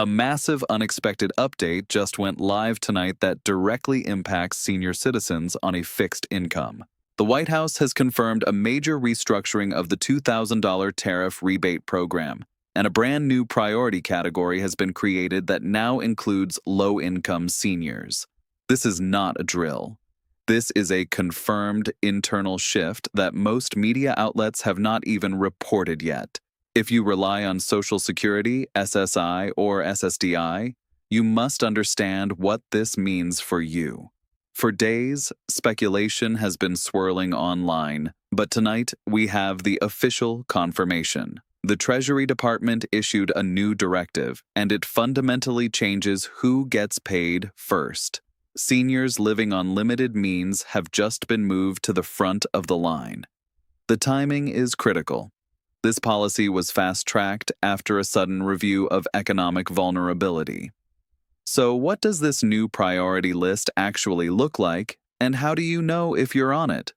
A massive unexpected update just went live tonight that directly impacts senior citizens on a fixed income. The White House has confirmed a major restructuring of the $2,000 tariff rebate program, and a brand new priority category has been created that now includes low-income seniors. This is not a drill. This is a confirmed internal shift that most media outlets have not even reported yet. If you rely on Social Security, SSI, or SSDI, you must understand what this means for you. For days, speculation has been swirling online, but tonight we have the official confirmation. The Treasury Department issued a new directive, and it fundamentally changes who gets paid first. Seniors living on limited means have just been moved to the front of the line. The timing is critical. This policy was fast-tracked after a sudden review of economic vulnerability. So what does this new priority list actually look like, and how do you know if you're on it?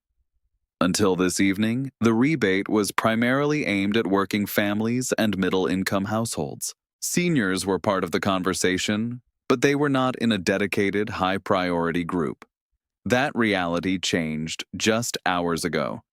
Until this evening, the rebate was primarily aimed at working families and middle-income households. Seniors were part of the conversation, but they were not in a dedicated, high-priority group. That reality changed just hours ago.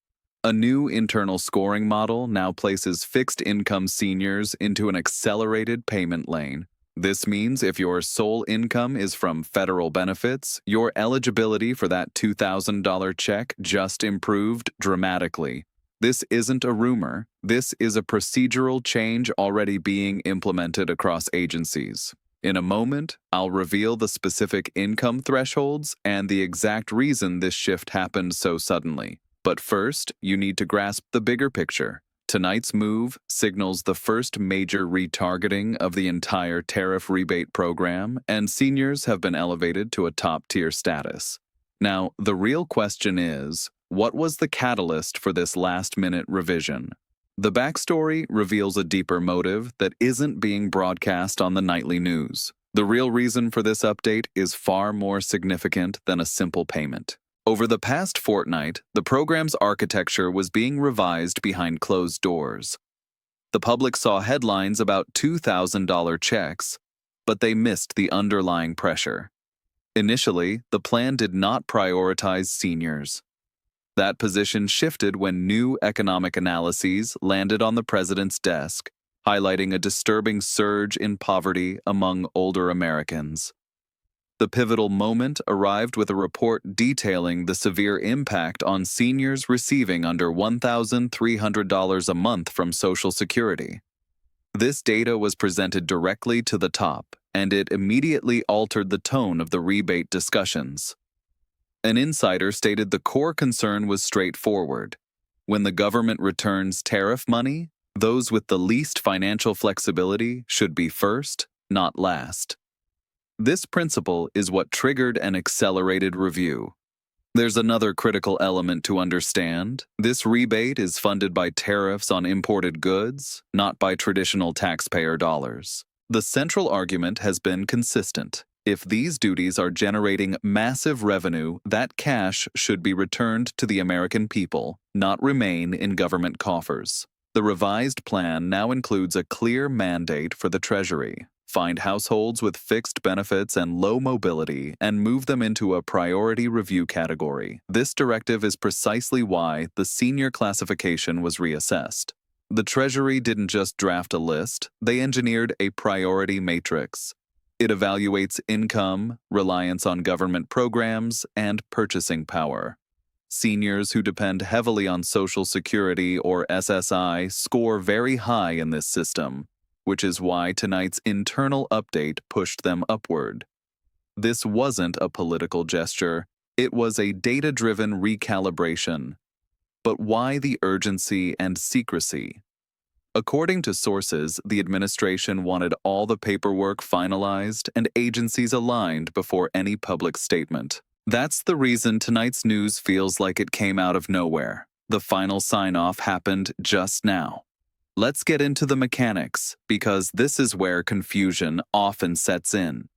A new internal scoring model now places fixed-income seniors into an accelerated payment lane. This means if your sole income is from federal benefits, your eligibility for that $2,000 check just improved dramatically. This isn't a rumor. This is a procedural change already being implemented across agencies. In a moment, I'll reveal the specific income thresholds and the exact reason this shift happened so suddenly. But first, you need to grasp the bigger picture. Tonight's move signals the first major retargeting of the entire tariff rebate program, and seniors have been elevated to a top-tier status. Now, the real question is, what was the catalyst for this last-minute revision? The backstory reveals a deeper motive that isn't being broadcast on the nightly news. The real reason for this update is far more significant than a simple payment. Over the past fortnight, the program's architecture was being revised behind closed doors. The public saw headlines about $2,000 checks, but they missed the underlying pressure. Initially, the plan did not prioritize seniors. That position shifted when new economic analyses landed on the president's desk, highlighting a disturbing surge in poverty among older Americans. The pivotal moment arrived with a report detailing the severe impact on seniors receiving under $1,300 a month from Social Security. This data was presented directly to the top, and it immediately altered the tone of the rebate discussions. An insider stated the core concern was straightforward. When the government returns tariff money, those with the least financial flexibility should be first, not last. This principle is what triggered an accelerated review. There's another critical element to understand. This rebate is funded by tariffs on imported goods, not by traditional taxpayer dollars. The central argument has been consistent. If these duties are generating massive revenue, that cash should be returned to the American people, not remain in government coffers. The revised plan now includes a clear mandate for the Treasury. Find households with fixed benefits and low mobility and move them into a priority review category. This directive is precisely why the senior classification was reassessed. The Treasury didn't just draft a list, they engineered a priority matrix. It evaluates income, reliance on government programs, and purchasing power. Seniors who depend heavily on Social Security or SSI score very high in this system, which is why tonight's internal update pushed them upward. This wasn't a political gesture, it was a data-driven recalibration. But why the urgency and secrecy? According to sources, the administration wanted all the paperwork finalized and agencies aligned before any public statement. That's the reason tonight's news feels like it came out of nowhere. The final sign-off happened just now. Let's get into the mechanics, because this is where confusion often sets in.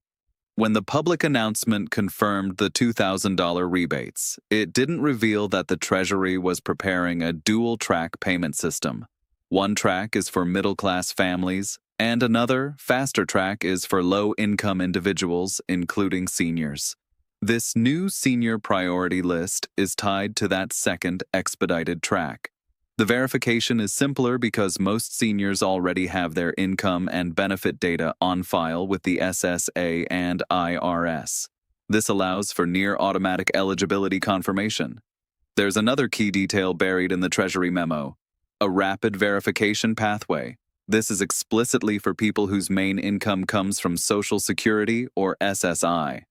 When the public announcement confirmed the $2,000 rebates, it didn't reveal that the Treasury was preparing a dual-track payment system. One track is for middle-class families, And another, faster track is for low-income individuals, including seniors. This new senior priority list is tied to that second expedited track. The verification is simpler because most seniors already have their income and benefit data on file with the SSA and IRS. This allows for near-automatic eligibility confirmation. There's another key detail buried in the Treasury memo: a rapid verification pathway. This is explicitly for people whose main income comes from Social Security or SSI.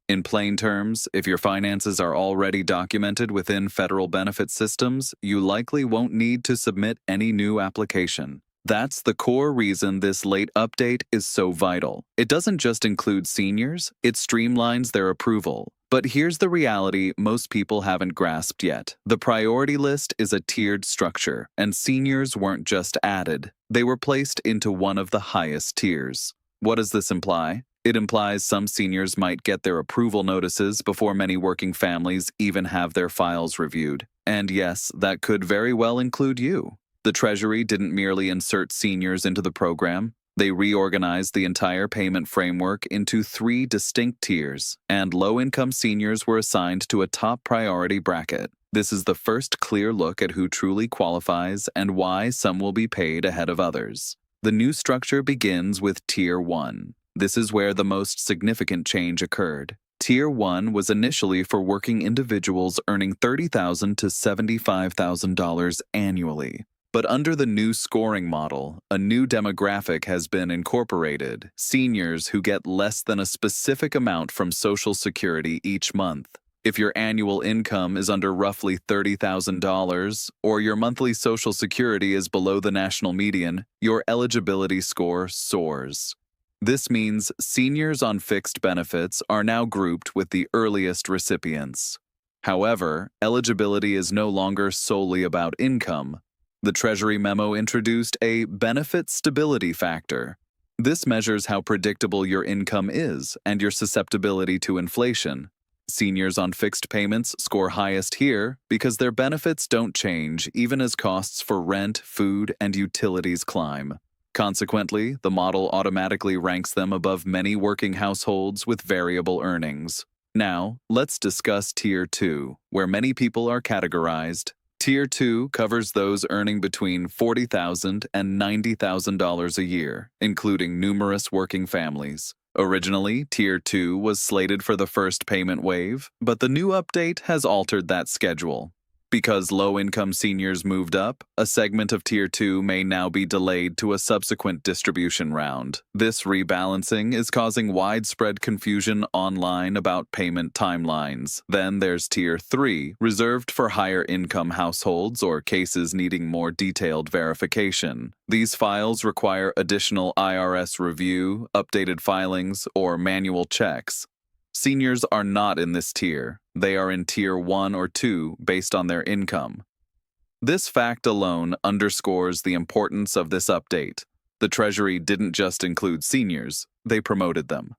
In plain terms, if your finances are already documented within federal benefit systems, you likely won't need to submit any new application. That's the core reason this late update is so vital. It doesn't just include seniors, it streamlines their approval. But here's the reality most people haven't grasped yet. The priority list is a tiered structure, and seniors weren't just added. They were placed into one of the highest tiers. What does this imply? It implies some seniors might get their approval notices before many working families even have their files reviewed. And yes, that could very well include you. The Treasury didn't merely insert seniors into the program. They reorganized the entire payment framework into 3 distinct tiers, and low-income seniors were assigned to a top priority bracket. This is the first clear look at who truly qualifies and why some will be paid ahead of others. The new structure begins with Tier 1. This is where the most significant change occurred. Tier 1 was initially for working individuals earning $30,000 to $75,000 annually. But under the new scoring model, a new demographic has been incorporated: seniors who get less than a specific amount from Social Security each month. If your annual income is under roughly $30,000, or your monthly Social Security is below the national median, your eligibility score soars. This means seniors on fixed benefits are now grouped with the earliest recipients. However, eligibility is no longer solely about income. The Treasury memo introduced a benefit stability factor. This measures how predictable your income is and your susceptibility to inflation. Seniors on fixed payments score highest here because their benefits don't change even as costs for rent, food, and utilities climb. Consequently, the model automatically ranks them above many working households with variable earnings. Now, let's discuss Tier 2, where many people are categorized. Tier 2 covers those earning between $40,000 and $90,000 a year, including numerous working families. Originally, Tier 2 was slated for the first payment wave, but the new update has altered that schedule. Because low-income seniors moved up, a segment of Tier 2 may now be delayed to a subsequent distribution round. This rebalancing is causing widespread confusion online about payment timelines. Then there's Tier 3, reserved for higher-income households or cases needing more detailed verification. These files require additional IRS review, updated filings, or manual checks. Seniors are not in this tier. They are in Tier 1 or 2 based on their income. This fact alone underscores the importance of this update. The Treasury didn't just include seniors, they promoted them.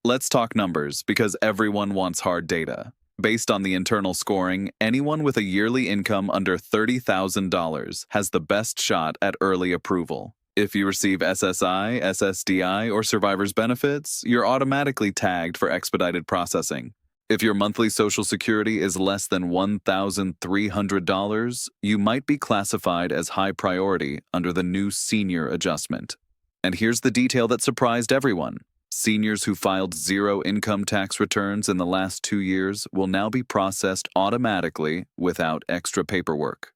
Let's talk numbers because everyone wants hard data. Based on the internal scoring, anyone with a yearly income under $30,000 has the best shot at early approval. If you receive SSI, SSDI, or survivor's benefits, you're automatically tagged for expedited processing. If your monthly Social Security is less than $1,300, you might be classified as high priority under the new senior adjustment. And here's the detail that surprised everyone. Seniors who filed 0 income tax returns in the last 2 years will now be processed automatically without extra paperwork.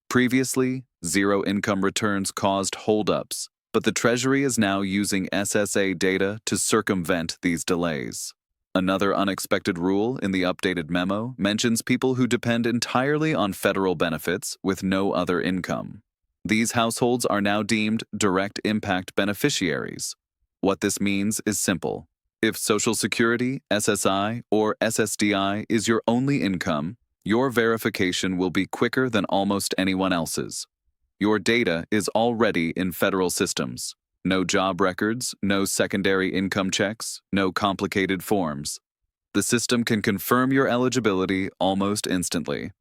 Previously, 0 income returns caused holdups, but the Treasury is now using SSA data to circumvent these delays. Another unexpected rule in the updated memo mentions people who depend entirely on federal benefits with no other income. These households are now deemed direct impact beneficiaries. What this means is simple. If Social Security, SSI, or SSDI is your only income, your verification will be quicker than almost anyone else's. Your data is already in federal systems. No job records, no secondary income checks, no complicated forms. The system can confirm your eligibility almost instantly.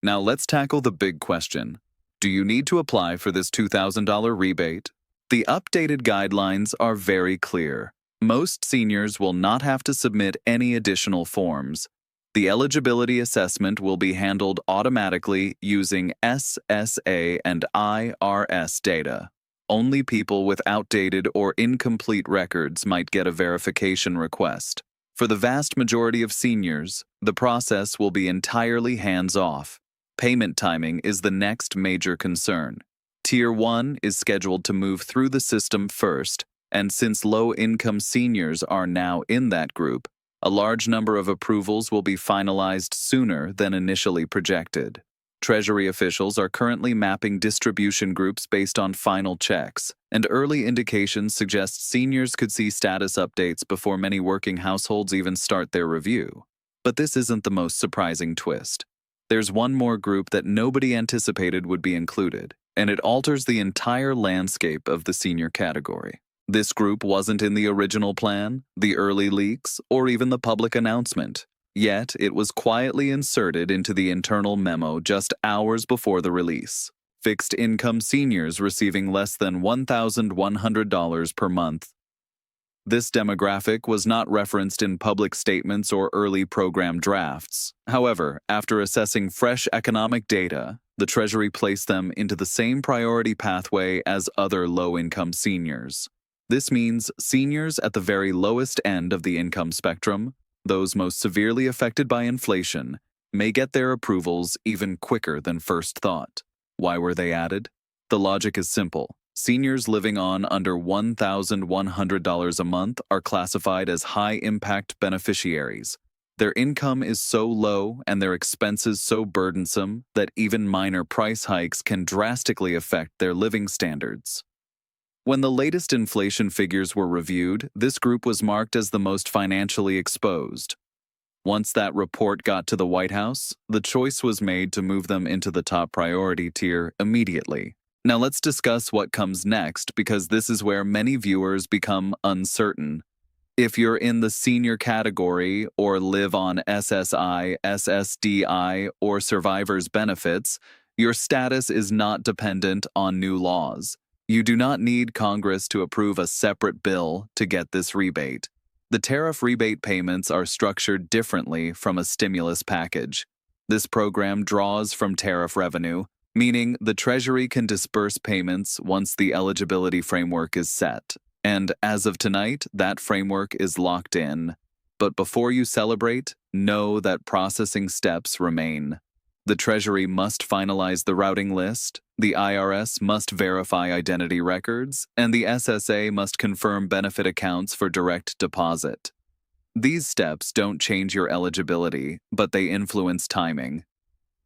Now let's tackle the big question. Do you need to apply for this $2,000 rebate? The updated guidelines are very clear. Most seniors will not have to submit any additional forms. The eligibility assessment will be handled automatically using SSA and IRS data. Only people with outdated or incomplete records might get a verification request. For the vast majority of seniors, the process will be entirely hands-off. Payment timing is the next major concern. Tier 1 is scheduled to move through the system first, and since low-income seniors are now in that group, a large number of approvals will be finalized sooner than initially projected. Treasury officials are currently mapping distribution groups based on final checks, and early indications suggest seniors could see status updates before many working households even start their review. But this isn't the most surprising twist. There's one more group that nobody anticipated would be included, and it alters the entire landscape of the senior category. This group wasn't in the original plan, the early leaks, or even the public announcement. Yet, it was quietly inserted into the internal memo just hours before the release. Fixed-income seniors receiving less than $1,100 per month. This demographic was not referenced in public statements or early program drafts. However, after assessing fresh economic data, the Treasury placed them into the same priority pathway as other low-income seniors. This means seniors at the very lowest end of the income spectrum, those most severely affected by inflation, may get their approvals even quicker than first thought. Why were they added? The logic is simple. Seniors living on under $1,100 a month are classified as high-impact beneficiaries. Their income is so low and their expenses so burdensome that even minor price hikes can drastically affect their living standards. When the latest inflation figures were reviewed, this group was marked as the most financially exposed. Once that report got to the White House, the choice was made to move them into the top priority tier immediately. Now let's discuss what comes next, because this is where many viewers become uncertain. If you're in the senior category or live on SSI, SSDI, or survivor's benefits, your status is not dependent on new laws. You do not need Congress to approve a separate bill to get this rebate. The tariff rebate payments are structured differently from a stimulus package. This program draws from tariff revenue, meaning the Treasury can disperse payments once the eligibility framework is set. And as of tonight, that framework is locked in. But before you celebrate, know that processing steps remain. The Treasury must finalize the routing list, the IRS must verify identity records, and the SSA must confirm benefit accounts for direct deposit. These steps don't change your eligibility, but they influence timing.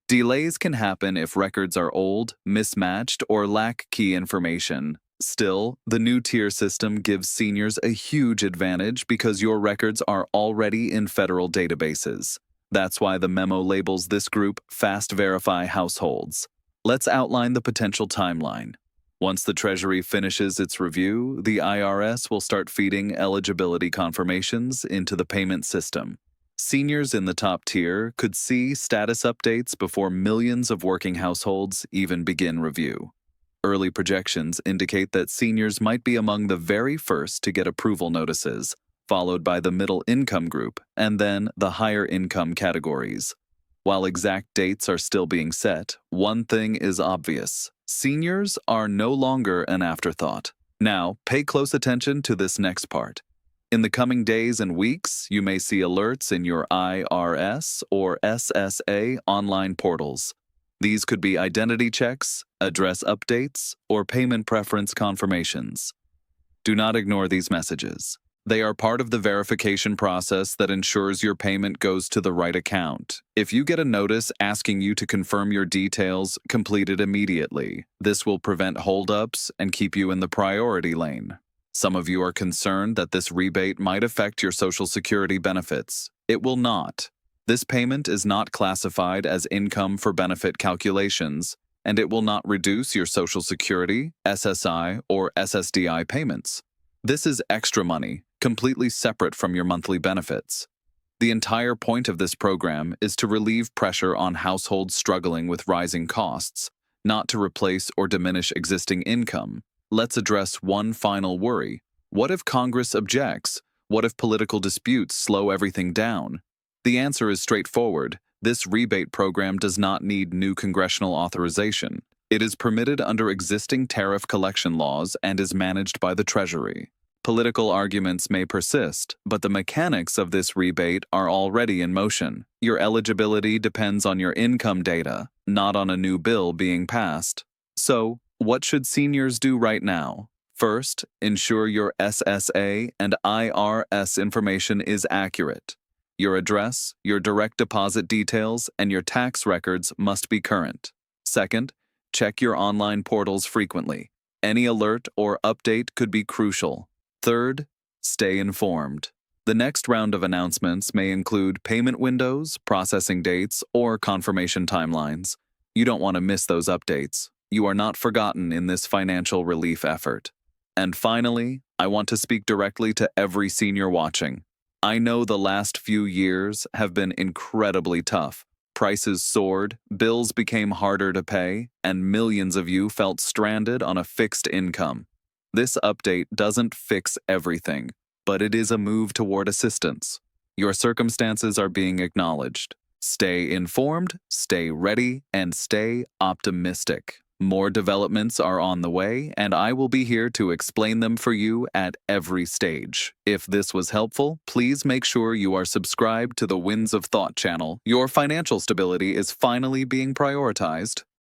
Delays can happen if records are old, mismatched, or lack key information. Still, the new tier system gives seniors a huge advantage because your records are already in federal databases. That's why the memo labels this group Fast Verify Households. Let's outline the potential timeline. Once the Treasury finishes its review, the IRS will start feeding eligibility confirmations into the payment system. Seniors in the top tier could see status updates before millions of working households even begin review. Early projections indicate that seniors might be among the very first to get approval notices, followed by the middle income group, and then the higher income categories. While exact dates are still being set, one thing is obvious. Seniors are no longer an afterthought. Now, pay close attention to this next part. In the coming days and weeks, you may see alerts in your IRS or SSA online portals. These could be identity checks, address updates, or payment preference confirmations. Do not ignore these messages. They are part of the verification process that ensures your payment goes to the right account. If you get a notice asking you to confirm your details, complete it immediately. This will prevent holdups and keep you in the priority lane. Some of you are concerned that this rebate might affect your Social Security benefits. It will not. This payment is not classified as income for benefit calculations, and it will not reduce your Social Security, SSI, or SSDI payments. This is extra money, completely separate from your monthly benefits. The entire point of this program is to relieve pressure on households struggling with rising costs, not to replace or diminish existing income. Let's address one final worry. What if Congress objects? What if political disputes slow everything down? The answer is straightforward. This rebate program does not need new congressional authorization. It is permitted under existing tariff collection laws and is managed by the Treasury. Political arguments may persist, but the mechanics of this rebate are already in motion. Your eligibility depends on your income data, not on a new bill being passed. So, what should seniors do right now? First, ensure your SSA and IRS information is accurate. Your address, your direct deposit details, and your tax records must be current. Second, check your online portals frequently. Any alert or update could be crucial. Third, stay informed. The next round of announcements may include payment windows, processing dates, or confirmation timelines. You don't want to miss those updates. You are not forgotten in this financial relief effort. And finally, I want to speak directly to every senior watching. I know the last few years have been incredibly tough. Prices soared, bills became harder to pay, and millions of you felt stranded on a fixed income. This update doesn't fix everything, but it is a move toward assistance. Your circumstances are being acknowledged. Stay informed, stay ready, and stay optimistic. More developments are on the way, and I will be here to explain them for you at every stage. If this was helpful, please make sure you are subscribed to the Winds of Thought channel. Your financial stability is finally being prioritized.